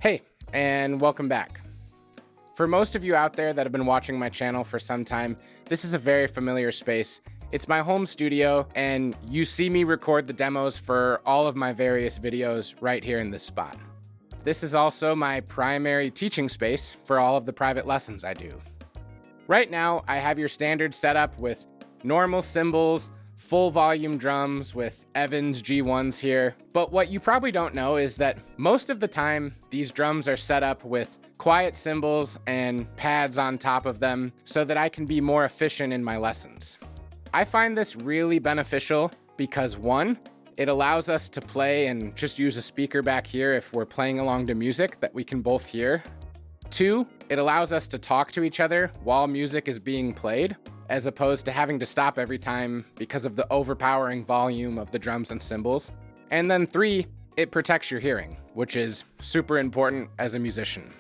Hey, and welcome back. For most of you out there that have been watching my channel for some time, this is a very familiar space. It's my home studio, and you see me record the demos for all of my various videos right here in this spot. This is also my primary teaching space for all of the private lessons I do. Right now, I have your standard setup with normal cymbals, full volume drums with Evans G1s here. But what you probably don't know is that most of the time, these drums are set up with quiet cymbals and pads on top of them so that I can be more efficient in my lessons. I find this really beneficial because one, it allows us to play and just use a speaker back here if we're playing along to music that we can both hear. Two, it allows us to talk to each other while music is being played, as opposed to having to stop every time because of the overpowering volume of the drums and cymbals. And then three, it protects your hearing, which is super important as a musician.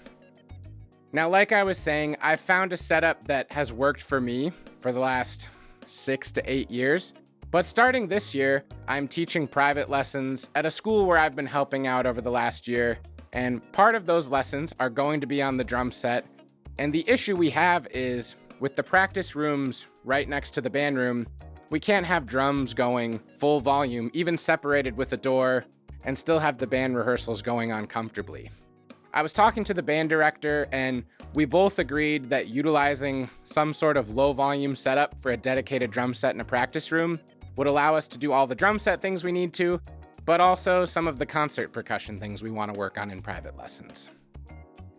Now, like I was saying, I've found a setup that has worked for me for the last 6 to 8 years. But starting this year, I'm teaching private lessons at a school where I've been helping out over the last year. And part of those lessons are going to be on the drum set. And the issue we have is with the practice rooms right next to the band room, we can't have drums going full volume, even separated with a door, and still have the band rehearsals going on comfortably. I was talking to the band director, and we both agreed that utilizing some sort of low volume setup for a dedicated drum set in a practice room would allow us to do all the drum set things we need to, but also some of the concert percussion things we want to work on in private lessons.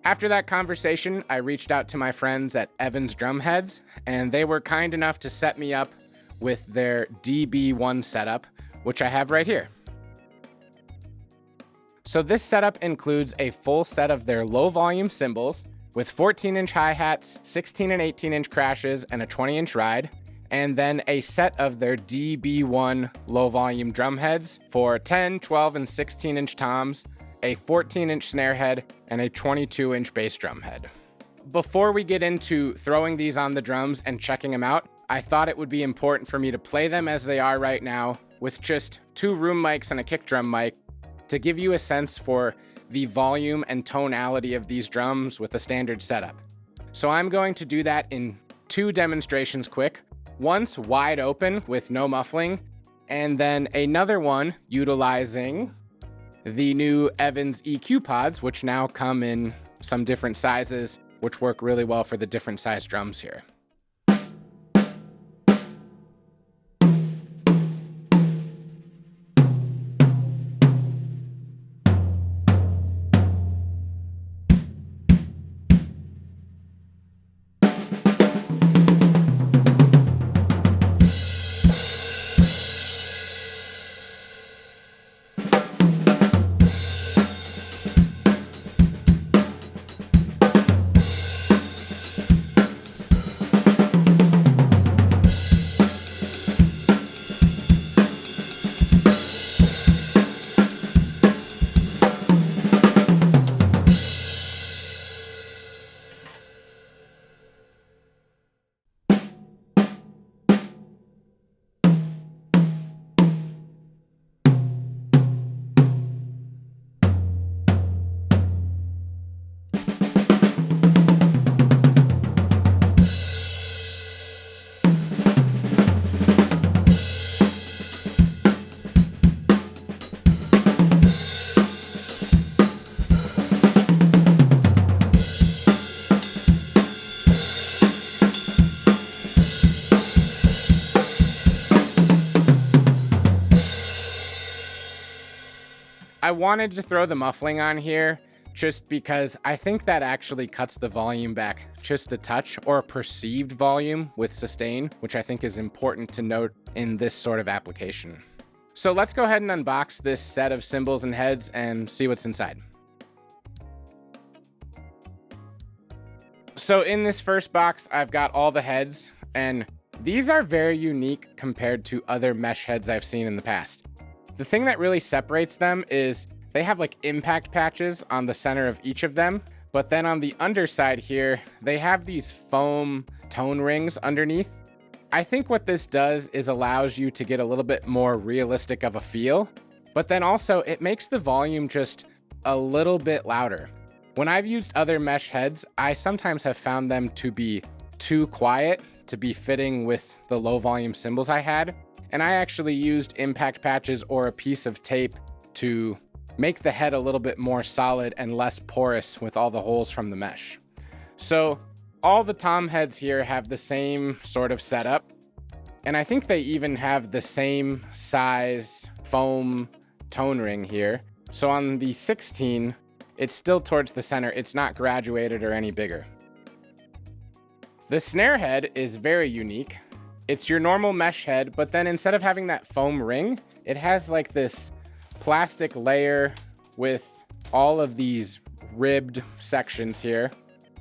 After that conversation, I reached out to my friends at Evans Drumheads, and they were kind enough to set me up with their DB1 setup, which I have right here. So this setup includes a full set of their low volume cymbals with 14-inch hi-hats, 16 and 18-inch crashes, and a 20-inch ride, and then a set of their DB1 low volume drum heads for 10, 12, and 16-inch toms, a 14-inch snare head, and a 22-inch bass drum head. Before we get into throwing these on the drums and checking them out, I thought it would be important for me to play them as they are right now with just 2 room mics and a kick drum mic to give you a sense for the volume and tonality of these drums with the standard setup. So I'm going to do that in 2 demonstrations quick. Once wide open with no muffling, and then another one utilizing the new Evans EQ pods, which now come in some different sizes, which work really well for the different size drums here. I wanted to throw the muffling on here just because I think that actually cuts the volume back just a touch, or a perceived volume with sustain, which I think is important to note in this sort of application. So let's go ahead and unbox this set of cymbals and heads and see what's inside. So in this first box, I've got all the heads, and these are very unique compared to other mesh heads I've seen in the past. The thing that really separates them is they have like impact patches on the center of each of them, but then on the underside here, they have these foam tone rings underneath. I think what this does is allows you to get a little bit more realistic of a feel, but then also it makes the volume just a little bit louder. When I've used other mesh heads, I sometimes have found them to be too quiet to be fitting with the low volume cymbals I had. And I actually used impact patches or a piece of tape to make the head a little bit more solid and less porous with all the holes from the mesh. So all the tom heads here have the same sort of setup. And I think they even have the same size foam tone ring here. So on the 16, it's still towards the center. It's not graduated or any bigger. The snare head is very unique. It's your normal mesh head, but then instead of having that foam ring, it has like this plastic layer with all of these ribbed sections here.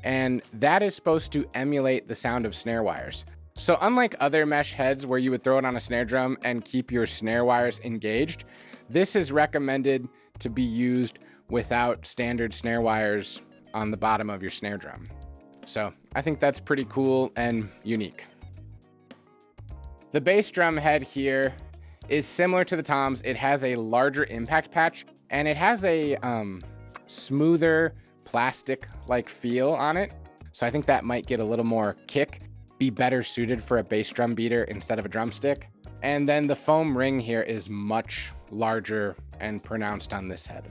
And that is supposed to emulate the sound of snare wires. So unlike other mesh heads where you would throw it on a snare drum and keep your snare wires engaged, this is recommended to be used without standard snare wires on the bottom of your snare drum. So I think that's pretty cool and unique. The bass drum head here is similar to the toms. It has a larger impact patch and it has a smoother plastic-like feel on it. So I think that might get a little more kick, be better suited for a bass drum beater instead of a drumstick. And then the foam ring here is much larger and pronounced on this head.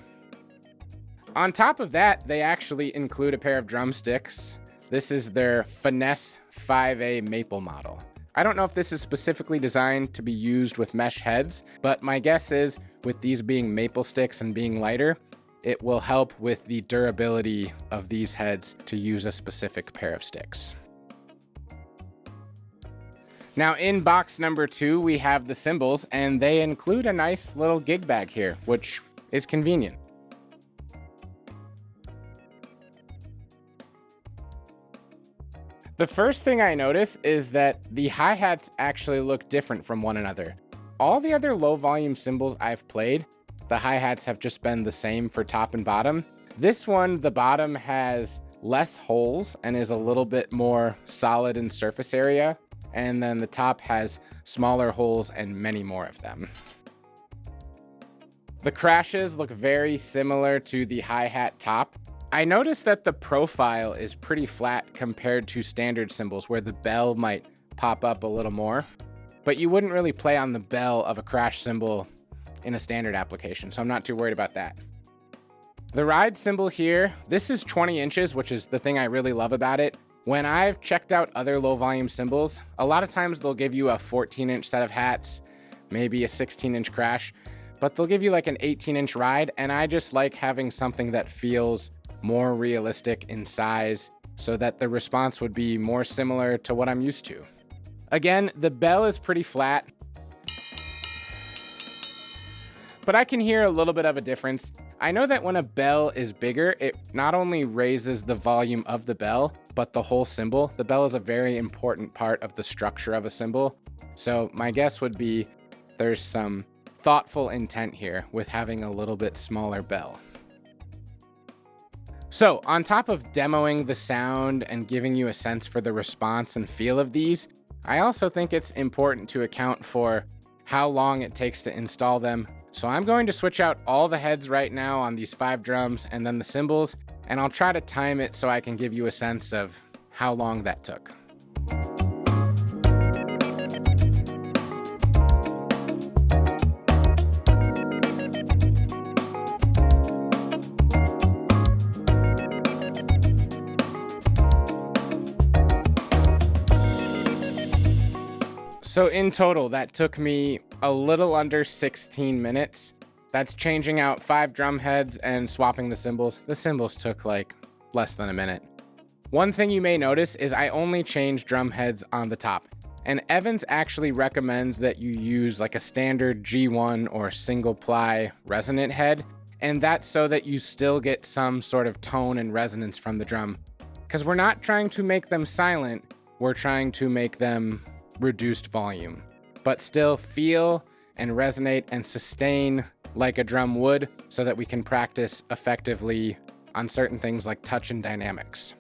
On top of that, they actually include a pair of drumsticks. This is their Finesse 5A maple model. I don't know if this is specifically designed to be used with mesh heads, but my guess is with these being maple sticks and being lighter, it will help with the durability of these heads to use a specific pair of sticks. Now in box number 2, we have the cymbals, and they include a nice little gig bag here, which is convenient. The first thing I notice is that the hi-hats actually look different from one another. All the other low volume cymbals I've played, the hi-hats have just been the same for top and bottom. This one, the bottom has less holes and is a little bit more solid in surface area. And then the top has smaller holes and many more of them. The crashes look very similar to the hi-hat top. I noticed that the profile is pretty flat compared to standard cymbals where the bell might pop up a little more, but you wouldn't really play on the bell of a crash cymbal in a standard application, so I'm not too worried about that. The ride cymbal here, this is 20 inches, which is the thing I really love about it. When I've checked out other low volume cymbals, a lot of times they'll give you a 14-inch set of hats, maybe a 16-inch crash, but they'll give you like an 18-inch ride, and I just like having something that feels more realistic in size so that the response would be more similar to what I'm used to. Again, the bell is pretty flat, but I can hear a little bit of a difference. I know that when a bell is bigger, it not only raises the volume of the bell, but the whole cymbal. The bell is a very important part of the structure of a cymbal. So my guess would be there's some thoughtful intent here with having a little bit smaller bell. So on top of demoing the sound and giving you a sense for the response and feel of these, I also think it's important to account for how long it takes to install them. So I'm going to switch out all the heads right now on these 5 drums and then the cymbals, and I'll try to time it so I can give you a sense of how long that took. So in total, that took me a little under 16 minutes. That's changing out 5 drum heads and swapping the cymbals. The cymbals took like less than a minute. One thing you may notice is I only changed drum heads on the top. And Evans actually recommends that you use like a standard G1 or single ply resonant head. And that's so that you still get some sort of tone and resonance from the drum. Because we're not trying to make them silent, we're trying to make them reduced volume, but still feel and resonate and sustain like a drum would so that we can practice effectively on certain things like touch and dynamics.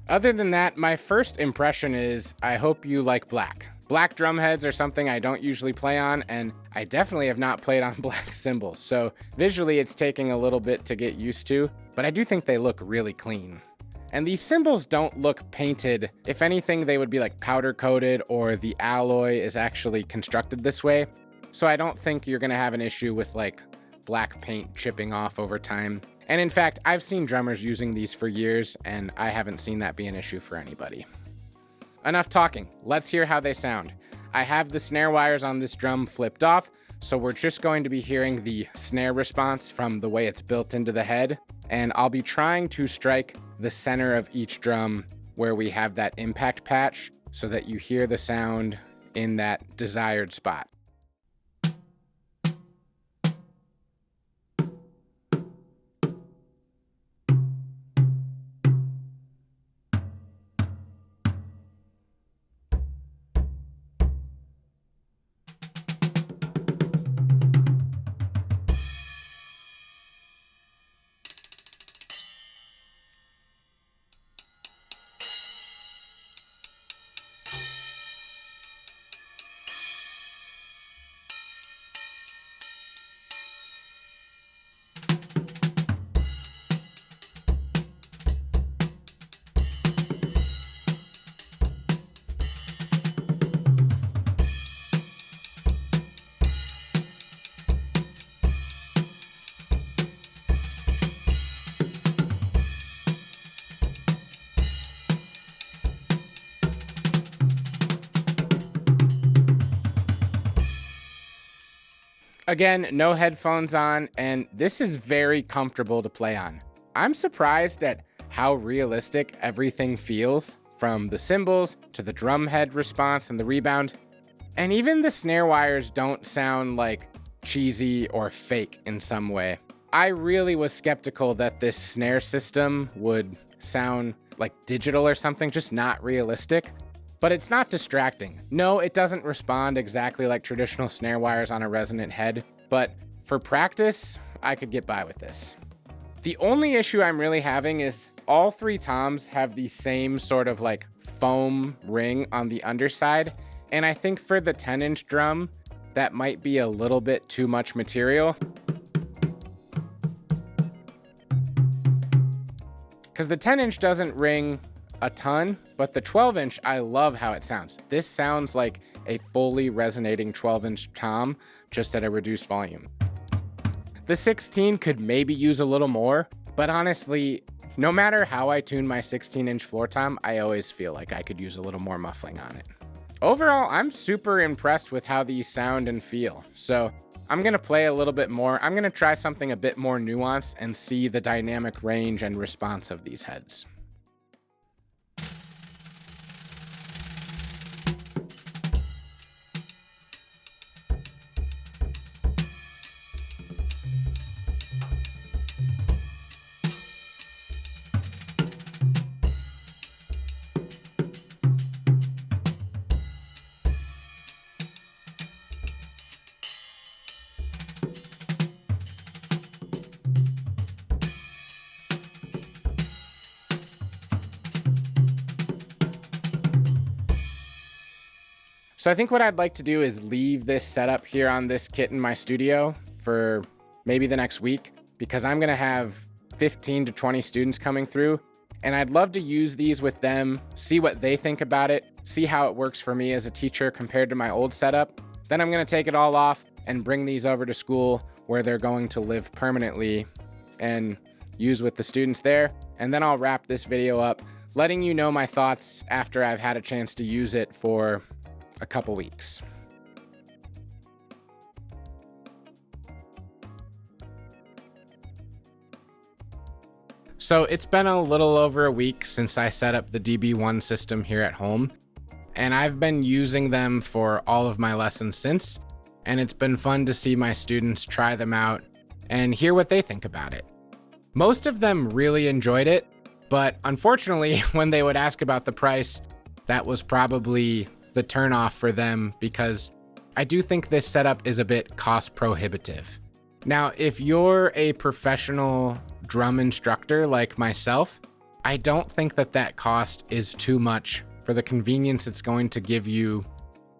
Other than that, my first impression is I hope you like black. Black drum heads are something I don't usually play on, and I definitely have not played on black cymbals, so visually it's taking a little bit to get used to, but I do think they look really clean. And these cymbals don't look painted. If anything, they would be like powder coated, or the alloy is actually constructed this way. So I don't think you're gonna have an issue with like black paint chipping off over time. And in fact, I've seen drummers using these for years, and I haven't seen that be an issue for anybody. Enough talking, let's hear how they sound. I have the snare wires on this drum flipped off, so we're just going to be hearing the snare response from the way it's built into the head, and I'll be trying to strike the center of each drum where we have that impact patch so that you hear the sound in that desired spot. Again, no headphones on, and this is very comfortable to play on. I'm surprised at how realistic everything feels, from the cymbals to the drum head response and the rebound. And even the snare wires don't sound like cheesy or fake in some way. I really was skeptical that this snare system would sound like digital or something, just not realistic. But it's not distracting. No, it doesn't respond exactly like traditional snare wires on a resonant head, but for practice, I could get by with this. The only issue I'm really having is all three toms have the same sort of like foam ring on the underside, and I think for the 10-inch drum, that might be a little bit too much material. Because the 10-inch doesn't ring a ton, but the 12-inch, I love how it sounds. This sounds like a fully resonating 12-inch tom, just at a reduced volume. The 16 could maybe use a little more, but honestly, no matter how I tune my 16-inch floor tom, I always feel like I could use a little more muffling on it. Overall, I'm super impressed with how these sound and feel, so I'm gonna play a little bit more. I'm gonna try something a bit more nuanced and see the dynamic range and response of these heads. So I think what I'd like to do is leave this setup here on this kit in my studio for maybe the next week, because I'm gonna have 15 to 20 students coming through, and I'd love to use these with them, see what they think about it, see how it works for me as a teacher compared to my old setup. Then I'm gonna take it all off and bring these over to school where they're going to live permanently and use with the students there. And then I'll wrap this video up, letting you know my thoughts after I've had a chance to use it for a couple weeks. So it's been a little over a week since I set up the DB1 system here at home, and I've been using them for all of my lessons since, and it's been fun to see my students try them out and hear what they think about it. Most of them really enjoyed it, but unfortunately, when they would ask about the price, that was probably the turnoff for them, because I do think this setup is a bit cost prohibitive. Now, if you're a professional drum instructor like myself, I don't think that that cost is too much for the convenience it's going to give you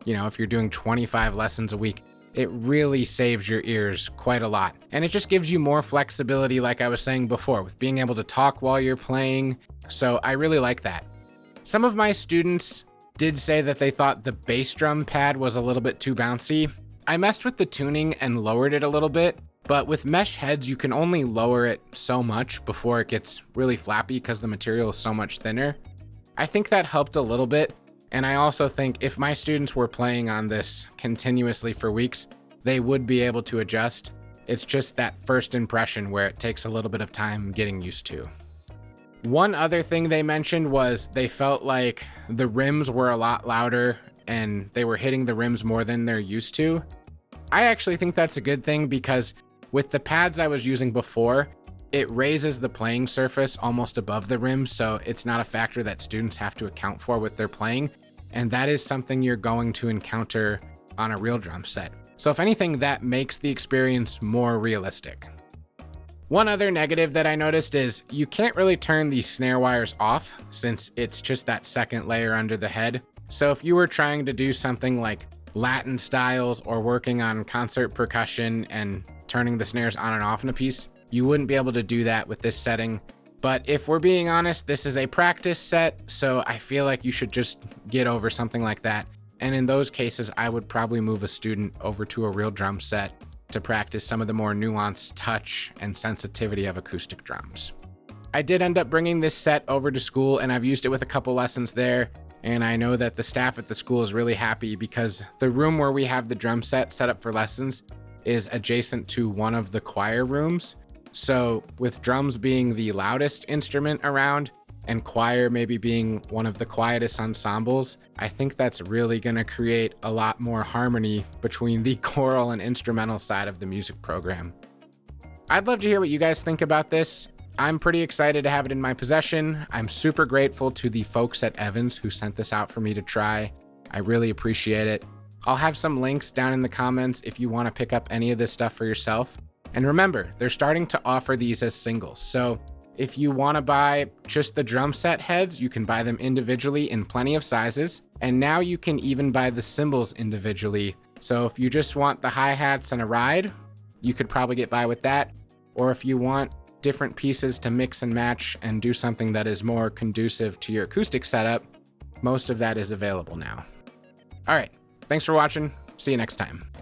if you're doing 25 lessons a week, it really saves your ears quite a lot. And it just gives you more flexibility, like I was saying before, with being able to talk while you're playing. So I really like that. Some of my students did say that they thought the bass drum pad was a little bit too bouncy. I messed with the tuning and lowered it a little bit, but with mesh heads, you can only lower it so much before it gets really flappy because the material is so much thinner. I think that helped a little bit. And I also think if my students were playing on this continuously for weeks, they would be able to adjust. It's just that first impression where it takes a little bit of time getting used to. One other thing they mentioned was they felt like the rims were a lot louder and they were hitting the rims more than they're used to. I actually think that's a good thing because with the pads I was using before, it raises the playing surface almost above the rim, so it's not a factor that students have to account for with their playing. And that is something you're going to encounter on a real drum set. So if anything, that makes the experience more realistic. One other negative that I noticed is you can't really turn these snare wires off since it's just that second layer under the head. So if you were trying to do something like Latin styles or working on concert percussion and turning the snares on and off in a piece, you wouldn't be able to do that with this setting. But if we're being honest, this is a practice set, so I feel like you should just get over something like that. And in those cases, I would probably move a student over to a real drum set to practice some of the more nuanced touch and sensitivity of acoustic drums. I did end up bringing this set over to school, and I've used it with a couple lessons there. And I know that the staff at the school is really happy because the room where we have the drum set up for lessons is adjacent to one of the choir rooms. So with drums being the loudest instrument around and choir maybe being one of the quietest ensembles, I think that's really going to create a lot more harmony between the choral and instrumental side of the music program. I'd love to hear what you guys think about this. I'm pretty excited to have it in my possession. I'm super grateful to the folks at Evans who sent this out for me to try. I really appreciate it. I'll have some links down in the comments if you want to pick up any of this stuff for yourself. And remember, they're starting to offer these as singles. So if you want to buy just the drum set heads, you can buy them individually in plenty of sizes. And now you can even buy the cymbals individually. So if you just want the hi-hats and a ride, you could probably get by with that. Or if you want different pieces to mix and match and do something that is more conducive to your acoustic setup, most of that is available now. All right, thanks for watching. See you next time.